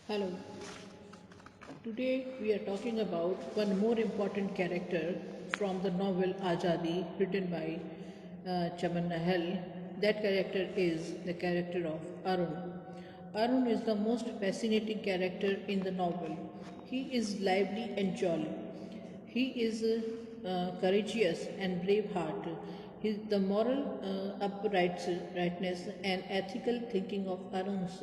Hello. Today we are talking about one more important character from the novel Azadi, written by Chaman Nahal. That character is the character of Arun. Arun is the most fascinating character in the novel. He is lively and jolly. He is courageous and brave heart. The moral uprightness and ethical thinking of Arun's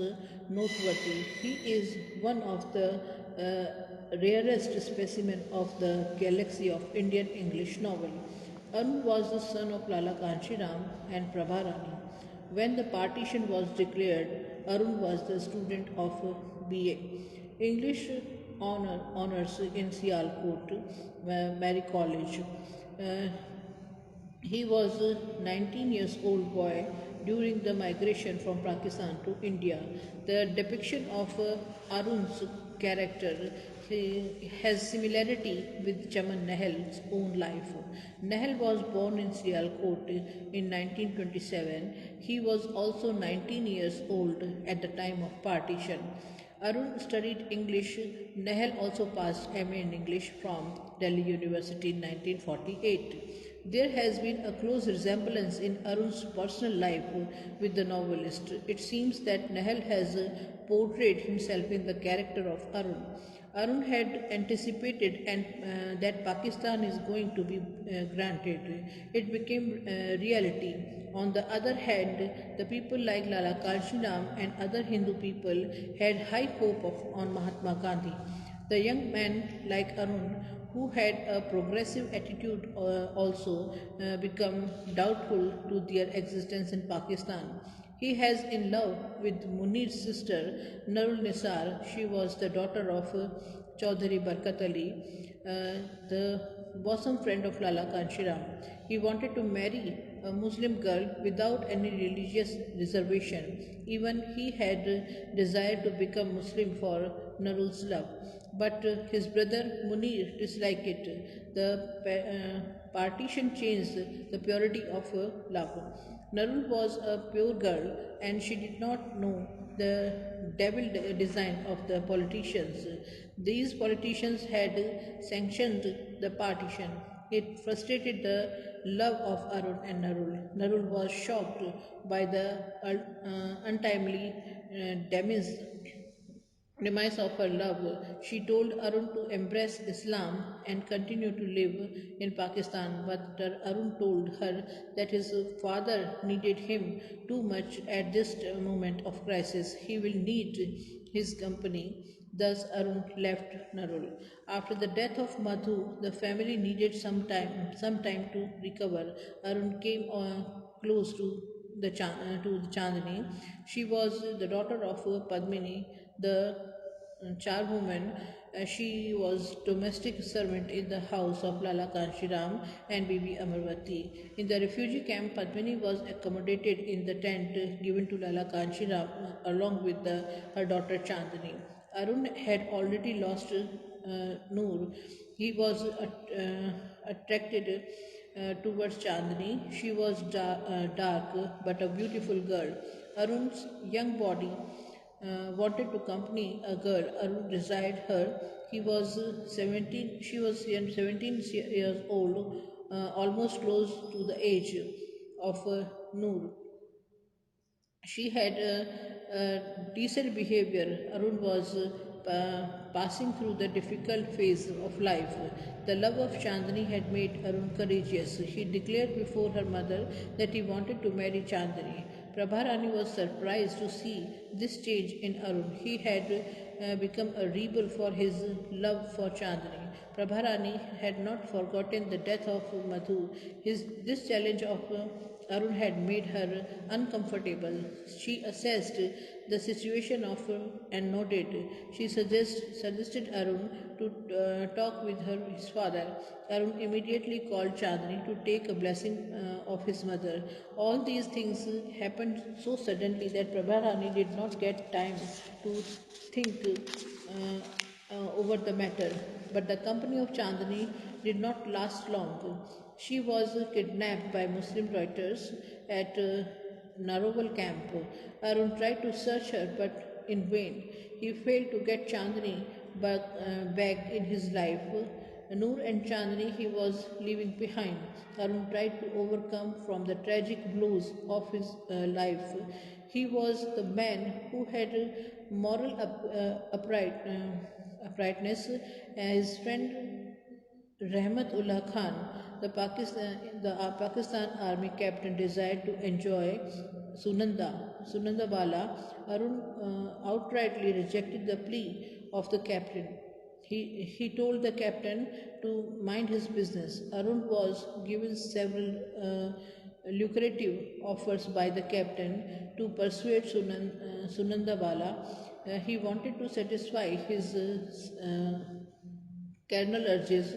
noteworthy. He is one of the rarest specimen of the galaxy of Indian English novel. Arun was the son of Lala Kanshiram and Prabharani. When the partition was declared, Arun was the student of BA English honors in Sialkot, Mary College. Uh, he was a 19 years old boy during the migration from Pakistan to India. The depiction of Arun's character has similarity with Chaman Nahal's own life. Nahal was born in Sialkot in 1927. He was also 19 years old at the time of partition. Arun studied English. Nahal also passed MA in English from Delhi University in 1948. There has been a close resemblance in Arun's personal life with the novelist. It seems that Nahal has portrayed himself in the character of Arun. Arun had anticipated that Pakistan is going to be granted. It became reality. On the other hand, the people like Lala Kanshiram and other Hindu people had high hope on Mahatma Gandhi. The young man like Arun, who had a progressive attitude, also become doubtful to their existence in Pakistan. He has in love with Munir's sister Narul Nisar. She was the daughter of Chaudhary Barkat Ali, the bosom friend of Lala Kanshiram. He wanted to marry a Muslim girl without any religious reservation. Even he had desired to become Muslim for Narul's love. But his brother Munir disliked it. The partition changed the purity of her love. Narul was a pure girl and she did not know the devil design of the politicians. These politicians had sanctioned the partition. It frustrated the love of Arun and Narul. Narul was shocked by the untimely demise of her love. She told Arun to embrace Islam and continue to live in Pakistan, but Arun told her that his father needed him too much at this moment of crisis. He will need his company. Thus, Arun left Narul. After the death of Madhu, the family needed some time to recover. Arun came close to the Chandni. She was the daughter of Padmini, the charwoman. She was domestic servant in the house of Lala Kanshiram and Bibi Amarvati. In the refugee camp, Padmini was accommodated in the tent given to Lala Kanshiram along with her daughter Chandni. Arun had already lost Noor. He was attracted towards Chandni. She was dark but a beautiful girl. Arun's young body wanted to accompany a girl. Arun desired her. He was 17. She was 17 years old, almost close to the age of Noor. She had a decent behavior. Arun was passing through the difficult phase of life. The love of Chandni had made Arun courageous. He declared before her mother that he wanted to marry Chandni. Prabharani was surprised to see this change in Arun. He had become a rebel for his love for Chandni. Prabharani had not forgotten the death of Madhu. This challenge of Arun had made her uncomfortable. She assessed the situation of and noted. She suggested Arun to talk with his father. Arun immediately called Chandni to take a blessing of his mother. All these things happened so suddenly that Prabharani did not get time to think over the matter. But the company of Chandni did not last long. She was kidnapped by Muslim raiders at Naroval camp. Arun tried to search her, but in vain. He failed to get Chandni back in his life. Noor and Chandni he was leaving behind. Arun tried to overcome from the tragic blows of his life. He was the man who had moral uprightness. His friend Rahmatullah Khan, the Pakistan Army captain, desired to enjoy Sunanda Bala. Arun outrightly rejected the plea of the captain. He told the captain to mind his business. Arun was given several lucrative offers by the captain to persuade Sunanda Bala. He wanted to satisfy his Colonel urges.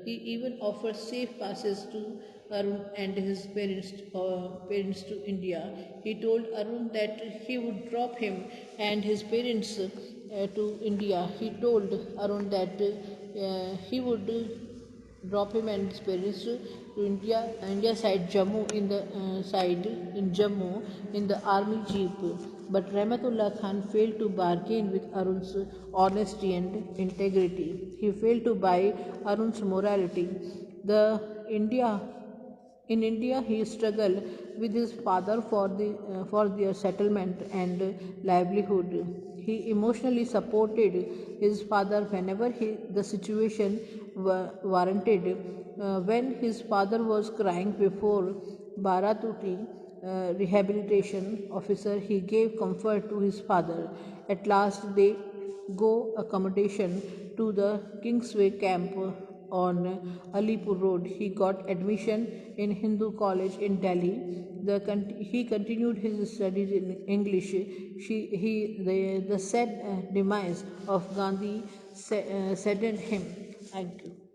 He even offers safe passes to Arun and his parents to India. He told Arun that he would drop him and his parents to India. He told Arun that he would drop him and his parents to India side Jammu in Jammu in the army jeep. But Rahmatullah Khan failed to bargain with Arun's honesty and integrity. He failed to buy Arun's morality. The India in India, he struggled with his father for their settlement and livelihood. He emotionally supported his father whenever the situation warranted. When his father was crying before Baratuti, rehabilitation officer, he gave comfort to his father. At last, they go accommodation to the Kingsway camp on Alipur Road. He got admission in Hindu College in Delhi. He continued his studies in English. The sad demise of Gandhi saddened him. Thank you.